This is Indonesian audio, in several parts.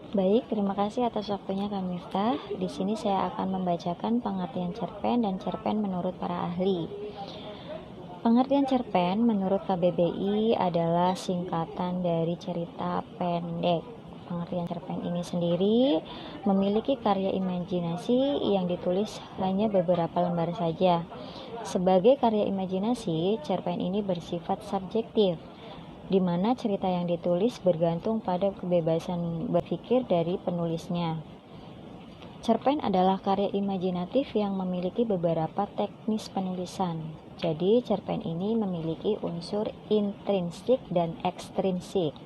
Baik, terima kasih atas waktunya Kak Miftah. Di sini saya akan membacakan pengertian cerpen dan cerpen menurut para ahli. Pengertian cerpen menurut KBBI adalah singkatan dari cerita pendek. Pengertian cerpen ini sendiri memiliki karya imajinasi yang ditulis hanya beberapa lembar saja. Sebagai karya imajinasi, cerpen ini bersifat subjektif, di mana cerita yang ditulis bergantung pada kebebasan berpikir dari penulisnya. Cerpen adalah karya imajinatif yang memiliki beberapa teknis penulisan. Jadi, cerpen ini memiliki unsur intrinsik dan ekstrinsik.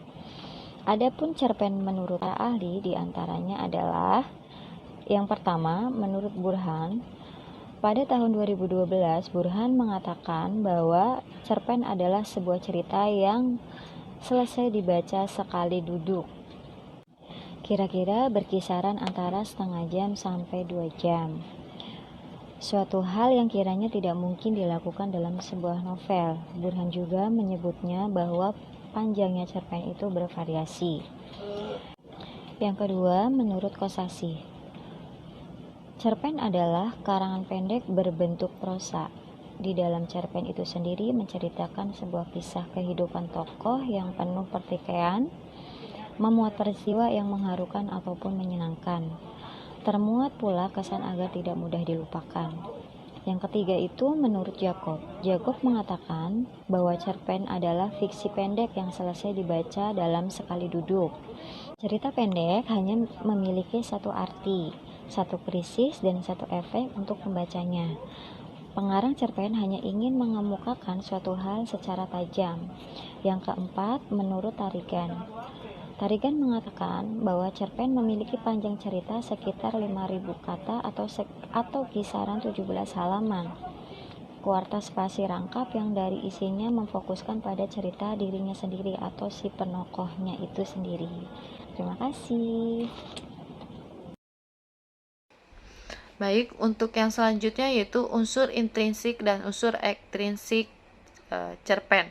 Adapun cerpen menurut para ahli diantaranya adalah yang pertama, menurut Burhan, pada tahun 2012, Burhan mengatakan bahwa cerpen adalah sebuah cerita yang selesai dibaca sekali duduk. Kira-kira berkisaran antara setengah jam sampai 2 jam. Suatu hal yang kiranya tidak mungkin dilakukan dalam sebuah novel. Burhan juga menyebutnya bahwa panjangnya cerpen itu bervariasi. Yang kedua, menurut Kosasih, cerpen adalah karangan pendek berbentuk prosa. Di dalam cerpen itu sendiri menceritakan sebuah kisah kehidupan tokoh yang penuh pertikaian, memuat peristiwa yang mengharukan ataupun menyenangkan. Termuat pula kesan agar tidak mudah dilupakan. Yang ketiga itu menurut Jacob. Jacob mengatakan bahwa cerpen adalah fiksi pendek yang selesai dibaca dalam sekali duduk. Cerita pendek hanya memiliki satu arti, satu krisis, dan satu efek untuk pembacanya. Pengarang cerpen hanya ingin mengemukakan suatu hal secara tajam. Yang keempat, menurut Tarigan. Tarigan mengatakan bahwa cerpen memiliki panjang cerita sekitar 5.000 kata atau kisaran 17 halaman. Kuarta spasi rangkap yang dari isinya memfokuskan pada cerita dirinya sendiri atau si penokohnya itu sendiri. Terima kasih. Baik, untuk yang selanjutnya yaitu unsur intrinsik dan unsur ekstrinsik cerpen.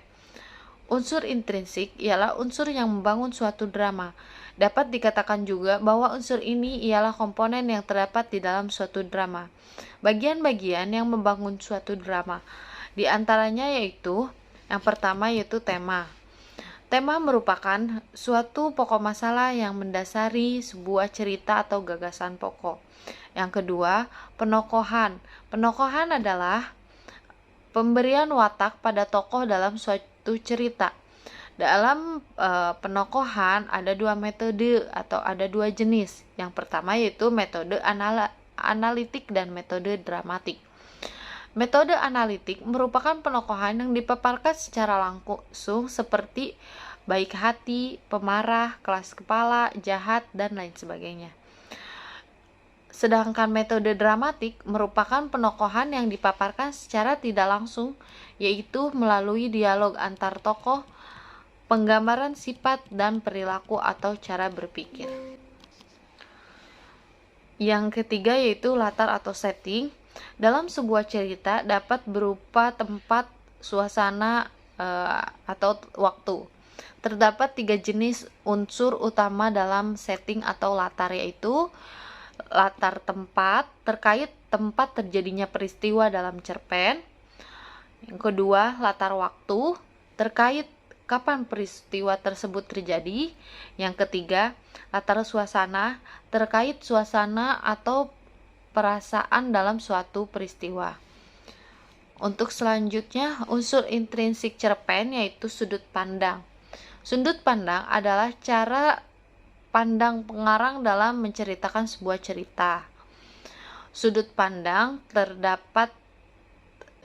Unsur intrinsik ialah unsur yang membangun suatu drama. Dapat dikatakan juga bahwa unsur ini ialah komponen yang terdapat di dalam suatu drama. Bagian-bagian yang membangun suatu drama. Di antaranya yaitu, yang pertama yaitu tema. Tema merupakan suatu pokok masalah yang mendasari sebuah cerita atau gagasan pokok. Yang kedua, penokohan. Penokohan adalah pemberian watak pada tokoh dalam suatu cerita. Dalam penokohan ada dua metode atau ada dua jenis. Yang pertama yaitu metode analitik dan metode dramatik. Metode analitik merupakan penokohan yang dipaparkan secara langsung seperti baik hati, pemarah, keras kepala, jahat, dan lain sebagainya. Sedangkan metode dramatik merupakan penokohan yang dipaparkan secara tidak langsung, yaitu melalui dialog antar tokoh, penggambaran sifat dan perilaku atau cara berpikir. Yang ketiga yaitu latar atau setting. Dalam sebuah cerita dapat berupa tempat, suasana, atau waktu. Terdapat 3 jenis unsur utama dalam setting atau latar, yaitu latar tempat, terkait tempat terjadinya peristiwa dalam cerpen. Yang kedua, latar waktu, terkait kapan peristiwa tersebut terjadi. Yang ketiga, latar suasana, terkait suasana atau perasaan dalam suatu peristiwa. Untuk selanjutnya, unsur intrinsik cerpen yaitu sudut pandang. Sudut pandang adalah cara pandang pengarang dalam menceritakan sebuah cerita. Sudut pandang terdapat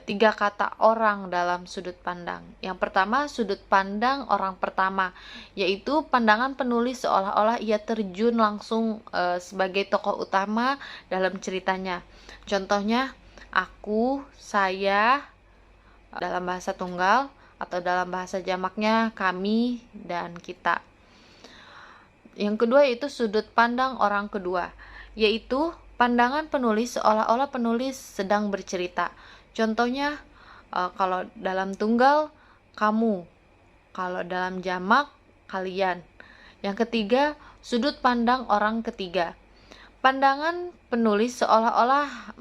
3 kata orang dalam sudut pandang. Yang pertama, sudut pandang orang pertama, yaitu pandangan penulis seolah-olah ia terjun langsung sebagai tokoh utama dalam ceritanya. Contohnya, aku, saya, dalam bahasa tunggal, atau dalam bahasa jamaknya kami dan kita. Yang kedua yaitu sudut pandang orang kedua, yaitu pandangan penulis seolah-olah penulis sedang bercerita. Contohnya, kalau dalam tunggal kamu, kalau dalam jamak kalian. Yang ketiga, Sudut pandang orang ketiga. Pandangan penulis seolah-olah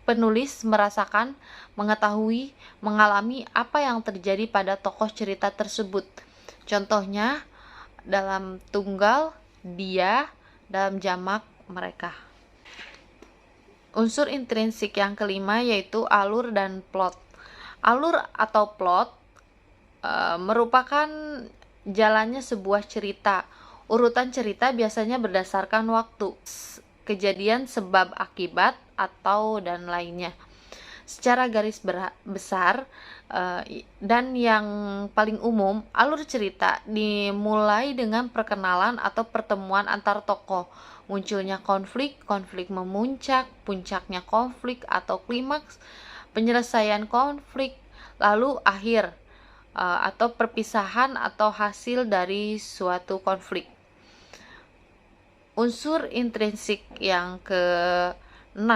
penulis merasakan, mengetahui, mengalami apa yang terjadi pada tokoh cerita tersebut. Contohnya dalam tunggal, dia, dalam jamak, mereka. Unsur intrinsik yang kelima yaitu alur dan plot. Alur atau plot merupakan jalannya sebuah cerita. Urutan cerita biasanya berdasarkan waktu, kejadian, sebab, akibat, atau dan lainnya. Secara garis besar dan yang paling umum, alur cerita dimulai dengan perkenalan atau pertemuan antar tokoh, munculnya konflik memuncak, puncaknya konflik atau klimaks, penyelesaian konflik, lalu akhir atau perpisahan atau hasil dari suatu konflik. Unsur intrinsik yang ke-6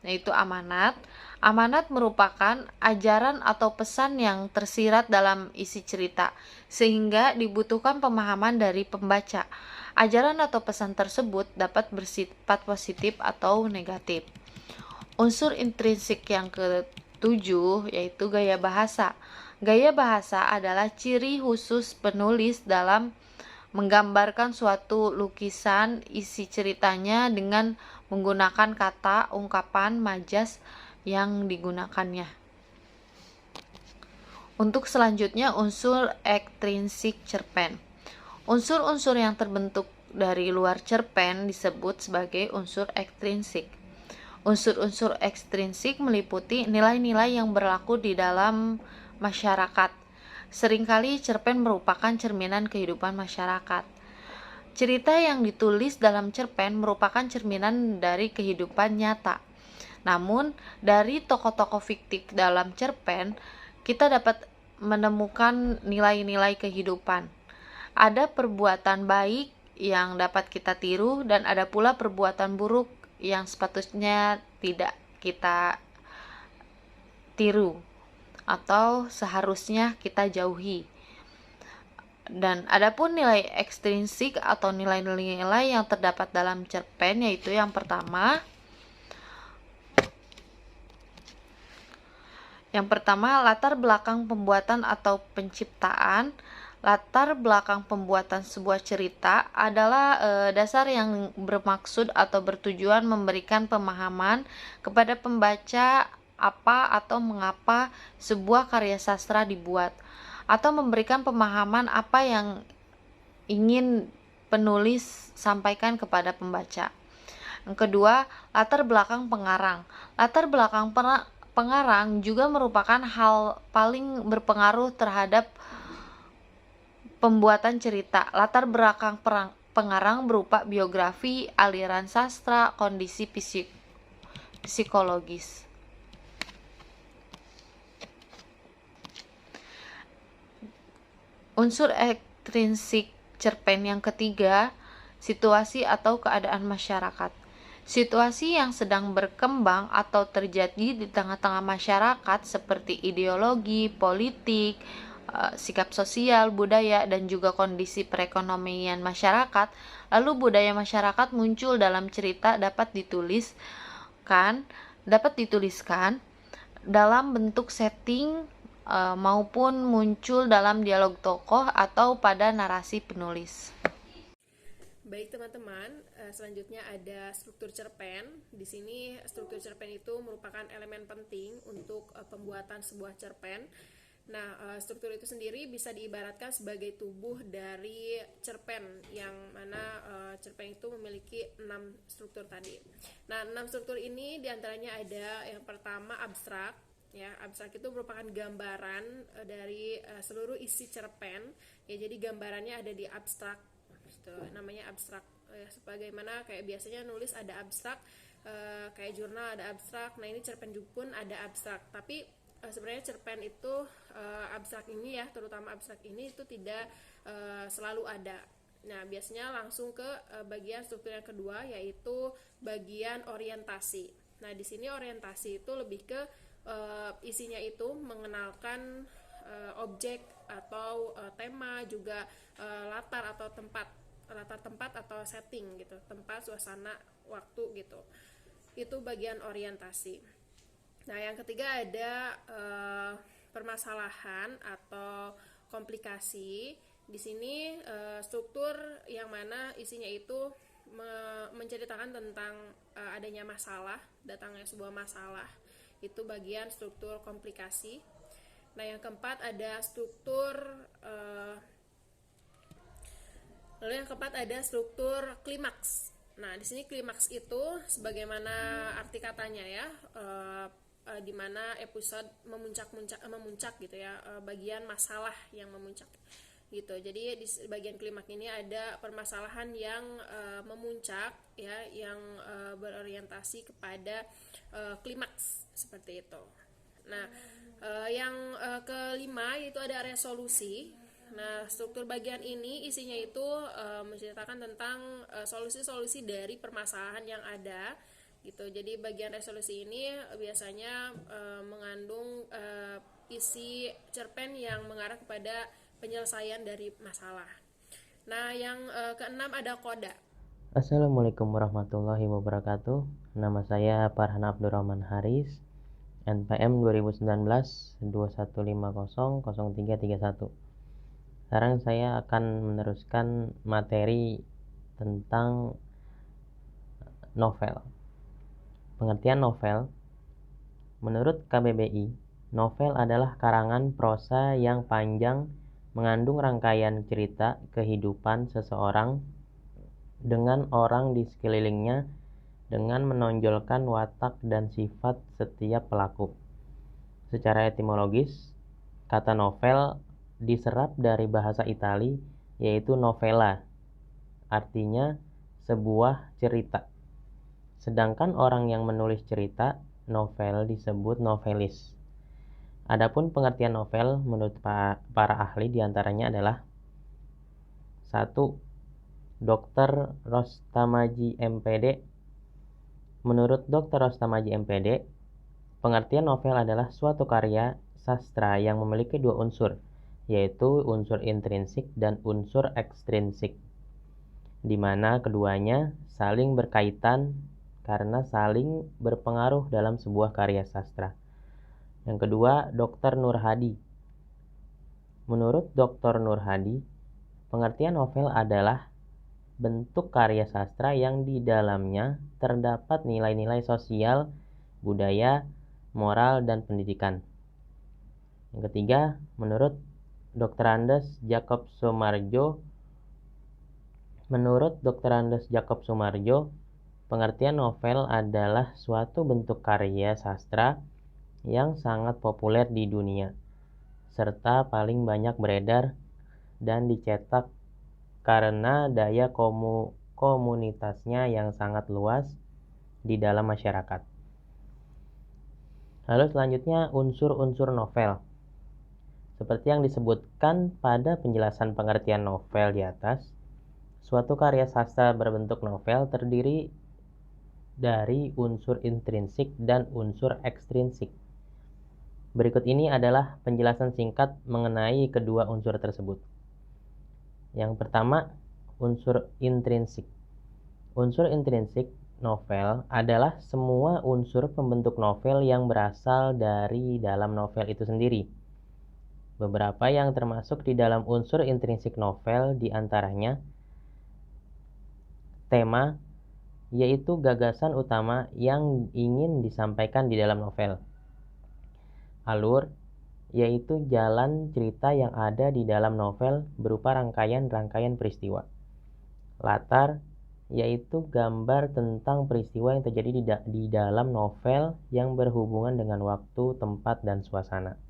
yaitu amanat. Amanat merupakan ajaran atau pesan yang tersirat dalam isi cerita, sehingga dibutuhkan pemahaman dari pembaca. Ajaran atau pesan tersebut dapat bersifat positif atau negatif. Unsur intrinsik yang ke-7 yaitu gaya bahasa. Gaya bahasa adalah ciri khusus penulis dalam menggambarkan suatu lukisan isi ceritanya dengan menggunakan kata, ungkapan, majas yang digunakannya. Untuk selanjutnya, unsur ekstrinsik cerpen. Unsur-unsur yang terbentuk dari luar cerpen disebut sebagai unsur ekstrinsik. Unsur-unsur ekstrinsik meliputi nilai-nilai yang berlaku di dalam masyarakat. Seringkali cerpen merupakan cerminan kehidupan masyarakat. Cerita yang ditulis dalam cerpen merupakan cerminan dari kehidupan nyata. Namun, dari tokoh-tokoh fiktif dalam cerpen, kita dapat menemukan nilai-nilai kehidupan. Ada perbuatan baik yang dapat kita tiru dan ada pula perbuatan buruk yang sepatutnya tidak kita tiru atau seharusnya kita jauhi. Dan adapun nilai ekstrinsik atau nilai-nilai yang terdapat dalam cerpen yaitu yang pertama latar belakang pembuatan atau penciptaan. Latar belakang pembuatan sebuah cerita adalah dasar yang bermaksud atau bertujuan memberikan pemahaman kepada pembaca apa atau mengapa sebuah karya sastra dibuat, atau memberikan pemahaman apa yang ingin penulis sampaikan kepada pembaca. Yang kedua, latar belakang pengarang. Latar belakang pengarang juga merupakan hal paling berpengaruh terhadap pembuatan cerita. Latar belakang pengarang berupa biografi, aliran sastra, kondisi psikologis. Unsur ekstrinsik cerpen yang ketiga, situasi atau keadaan masyarakat. Situasi yang sedang berkembang atau terjadi di tengah-tengah masyarakat seperti ideologi, politik, sikap sosial, budaya, dan juga kondisi perekonomian masyarakat. Lalu budaya masyarakat muncul dalam cerita dapat dituliskan dalam bentuk setting maupun muncul dalam dialog tokoh atau pada narasi penulis. Baik teman-teman, selanjutnya ada struktur cerpen. Di sini struktur cerpen itu merupakan elemen penting untuk pembuatan sebuah cerpen. Nah, struktur itu sendiri bisa diibaratkan sebagai tubuh dari cerpen, yang mana cerpen itu memiliki 6 struktur tadi. Nah, 6 struktur ini diantaranya ada yang pertama abstrak. Ya, abstrak itu merupakan gambaran dari seluruh isi cerpen. Ya, jadi gambarannya ada di abstrak. Itu namanya abstrak. Sebagaimana kayak biasanya nulis ada abstrak, kayak jurnal ada abstrak. Nah, ini cerpen juga pun ada abstrak. Tapi sebenarnya cerpen itu abstrak ini ya, terutama abstrak ini itu tidak selalu ada. Nah, biasanya langsung ke bagian struktur yang kedua, yaitu bagian orientasi. Nah, di sini orientasi itu lebih ke isinya itu mengenalkan objek atau tema, juga latar atau tempat latar tempat atau setting gitu, tempat, suasana, waktu gitu. Itu bagian orientasi. Nah, yang ketiga ada permasalahan atau komplikasi. Di sini struktur yang mana isinya itu menceritakan tentang adanya masalah, datangnya sebuah masalah. Itu bagian struktur komplikasi. Nah, yang keempat ada struktur lalu yang keempat ada struktur klimaks. Nah, di sini klimaks itu sebagaimana arti katanya ya, di mana episode memuncak gitu ya, bagian masalah yang memuncak gitu. Jadi di bagian klimaks ini ada permasalahan yang memuncak ya, yang berorientasi kepada klimaks seperti itu. Nah, yang kelima itu ada resolusi. Nah, struktur bagian ini isinya itu menceritakan tentang solusi-solusi dari permasalahan yang ada gitu. Jadi bagian resolusi ini biasanya mengandung isi cerpen yang mengarah kepada penyelesaian dari masalah. Nah, yang keenam ada koda. Assalamualaikum warahmatullahi wabarakatuh. Nama saya Farhan Abdurrahman Haris, NPM 2019-2150-0331. Sekarang saya akan meneruskan materi tentang novel. Pengertian novel. Menurut KBBI, novel adalah karangan prosa yang panjang mengandung rangkaian cerita kehidupan seseorang dengan orang di sekelilingnya dengan menonjolkan watak dan sifat setiap pelaku. Secara etimologis, kata novel diserap dari bahasa Itali yaitu novella, artinya sebuah cerita. Sedangkan orang yang menulis cerita novel disebut novelis. Adapun pengertian novel menurut para ahli diantaranya adalah 1. Dr. Rostamaji MPD. Menurut Dr. Rostamaji MPD, pengertian novel adalah suatu karya sastra yang memiliki dua unsur, yaitu unsur intrinsik dan unsur ekstrinsik, di mana keduanya saling berkaitan karena saling berpengaruh dalam sebuah karya sastra. Yang kedua, Dr. Nur Hadi. Menurut Dr. Nur Hadi, pengertian novel adalah bentuk karya sastra yang di dalamnya terdapat nilai-nilai sosial, budaya, moral, dan pendidikan. Yang ketiga, menurut Dr. Andes Jacob Sumarjo, pengertian novel adalah suatu bentuk karya sastra yang sangat populer di dunia, serta paling banyak beredar dan dicetak karena daya komunitasnya yang sangat luas di dalam masyarakat. Lalu selanjutnya unsur-unsur novel. Seperti yang disebutkan pada penjelasan pengertian novel di atas, suatu karya sastra berbentuk novel terdiri dari unsur intrinsik dan unsur ekstrinsik. Berikut ini adalah penjelasan singkat mengenai kedua unsur tersebut. Yang pertama, unsur intrinsik. Unsur intrinsik novel adalah semua unsur pembentuk novel yang berasal dari dalam novel itu sendiri. Beberapa yang termasuk di dalam unsur intrinsik novel diantaranya tema, yaitu gagasan utama yang ingin disampaikan di dalam novel. Alur, yaitu jalan cerita yang ada di dalam novel berupa rangkaian-rangkaian peristiwa. Latar, yaitu gambar tentang peristiwa yang terjadi di dalam novel yang berhubungan dengan waktu, tempat, dan suasana.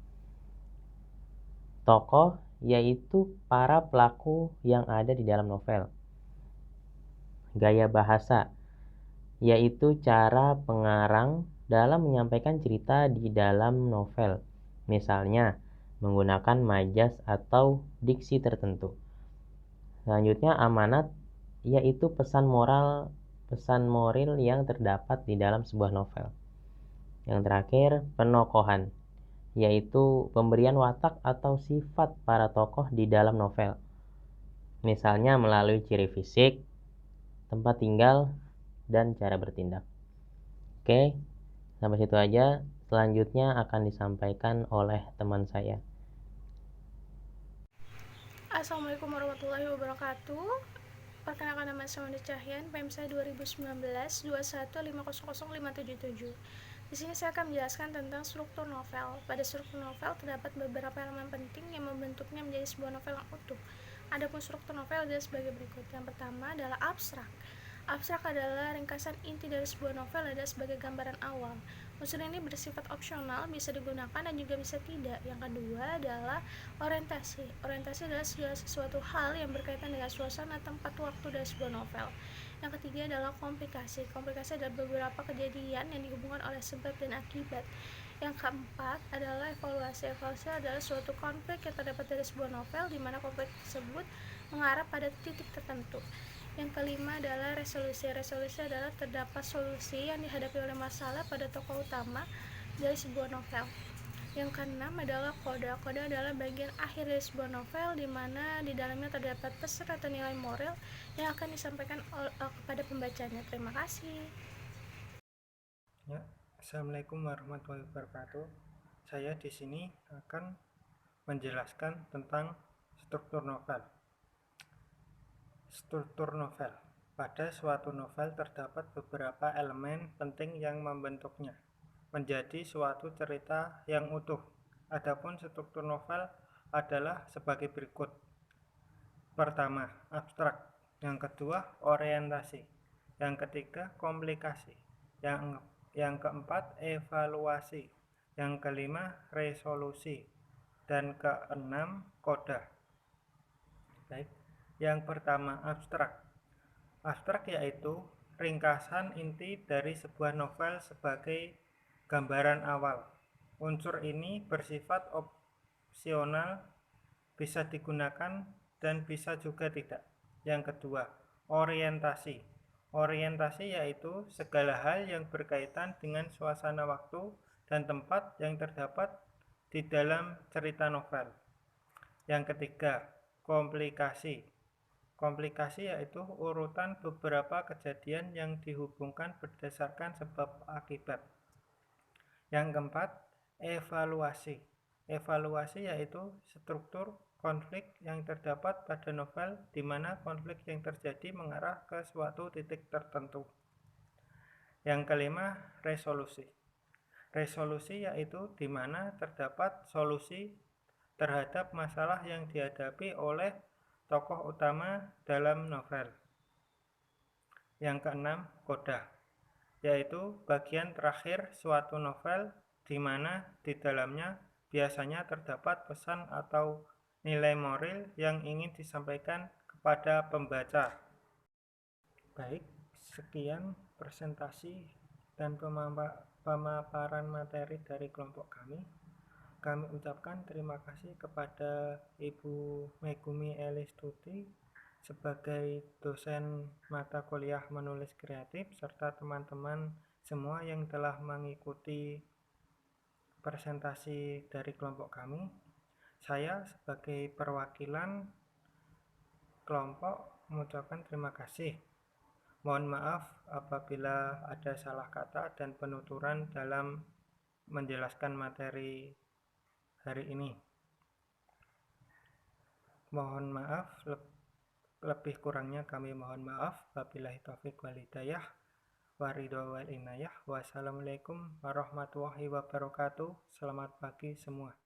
Tokoh, yaitu para pelaku yang ada di dalam novel. Gaya bahasa, yaitu cara pengarang dalam menyampaikan cerita di dalam novel, misalnya menggunakan majas atau diksi tertentu. Selanjutnya amanat, yaitu pesan moral yang terdapat di dalam sebuah novel. Yang terakhir, penokohan, yaitu pemberian watak atau sifat para tokoh di dalam novel. misalnya melalui ciri fisik, tempat tinggal, dan cara bertindak. Oke, sampai situ aja. Selanjutnya akan disampaikan oleh teman saya. Assalamualaikum warahmatullahi wabarakatuh. Perkenalkan, nama saya Wanda Cahyan, PMSA 2019 21500577. Di sini saya akan menjelaskan tentang struktur novel. Pada struktur novel terdapat beberapa elemen penting yang membentuknya menjadi sebuah novel yang utuh. Adapun struktur novel adalah sebagai berikut. Yang pertama adalah abstrak. Abstrak adalah ringkasan inti dari sebuah novel adalah sebagai gambaran awal. Unsur ini bersifat opsional, bisa digunakan dan juga bisa tidak. Yang kedua adalah orientasi. Orientasi adalah segala sesuatu hal yang berkaitan dengan suasana, tempat, waktu dari sebuah novel. Yang ketiga adalah komplikasi. Komplikasi adalah beberapa kejadian yang dihubungkan oleh sebab dan akibat. Yang keempat adalah evaluasi. Evaluasi adalah suatu konflik yang terdapat dari sebuah novel, di mana konflik tersebut mengarah pada titik tertentu. Yang kelima adalah resolusi. Resolusi adalah terdapat solusi yang dihadapi oleh masalah pada tokoh utama dari sebuah novel. Yang keenam adalah koda. Koda adalah bagian akhir dari sebuah novel, di mana di dalamnya terdapat pesan atau nilai moral yang akan disampaikan kepada pembacanya. Terima kasih. Ya, Assalamualaikum warahmatullahi wabarakatuh. Saya di sini akan menjelaskan tentang struktur novel. Struktur novel. Pada suatu novel terdapat beberapa elemen penting yang membentuknya menjadi suatu cerita yang utuh. Adapun struktur novel adalah sebagai berikut. Pertama, abstrak. Yang kedua, orientasi. Yang ketiga, komplikasi. Yang keempat, evaluasi. Yang kelima, resolusi. Dan keenam, koda. Baik. Yang pertama, abstrak. Abstrak yaitu ringkasan inti dari sebuah novel sebagai gambaran awal. Unsur ini bersifat opsional, bisa digunakan dan bisa juga tidak. Yang kedua, orientasi. Orientasi yaitu segala hal yang berkaitan dengan suasana waktu dan tempat yang terdapat di dalam cerita novel. Yang ketiga, komplikasi. Komplikasi yaitu urutan beberapa kejadian yang dihubungkan berdasarkan sebab akibat. Yang keempat, evaluasi. Evaluasi yaitu struktur konflik yang terdapat pada novel, di mana konflik yang terjadi mengarah ke suatu titik tertentu. Yang kelima, resolusi. Resolusi yaitu di mana terdapat solusi terhadap masalah yang dihadapi oleh tokoh utama dalam novel. Yang keenam, koda, yaitu bagian terakhir suatu novel, di mana di dalamnya biasanya terdapat pesan atau nilai moral yang ingin disampaikan kepada pembaca. Baik, sekian presentasi dan pemaparan materi dari kelompok kami. Kami ucapkan terima kasih kepada Ibu Megumi Elistuti sebagai dosen mata kuliah menulis kreatif, serta teman-teman semua yang telah mengikuti presentasi dari kelompok kami. Saya sebagai perwakilan kelompok mengucapkan terima kasih. Mohon maaf apabila ada salah kata dan penuturan dalam menjelaskan materi hari ini. Mohon maaf, lebih kurangnya kami mohon maaf. Wabillahi taufiq wal hidayah, waridho wal inayah. Wassalamualaikum warahmatullahi wabarakatuh. Selamat pagi semua.